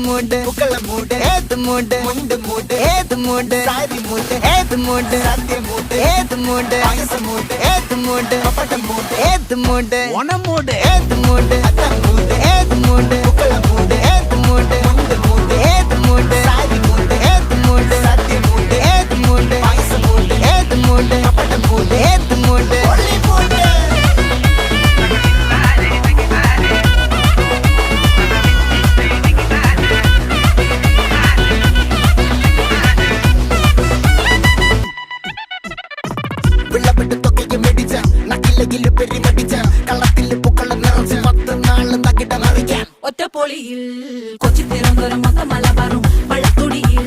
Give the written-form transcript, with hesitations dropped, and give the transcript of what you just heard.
மூடு புக்கல மூடு ஏது மூடு முண்டு மூடு ஏது மூடு சாரி மூடு ஏது மூடு சத்திய மூடு ஏது மூடு பாயச மூடு ஏது மூடு பப்பட்ட மூடு ஏது மூடு ஒன மூடு ஏது மூடு அத்த மூடு ஏது மூடு புக்கல மூடு ஏது மூடு முண்டு மூடு ஏது மூடு சாரி மூடு ஏது மூடு சத்திய மூடு ஏது மூடு பாயச மூடு ஏது மூடு பப்பட்ட மூடு ஏது மூடு ஒளி மூடு വിളവിട്ട് തൊക്കയ്ക്ക് മെടിച്ച നക്കിലകില് പെരിമടിച്ച കള്ളത്തില് പൂക്കള നിറച്ച് 10 നാള് തകിട മറിക്കാൻ ഒറ്റപ്പൊളിയിൽ കൊച്ചി തിരുവനന്തപുരം മൊത്തം മലബാറും വള്ളത്തുടിയിൽ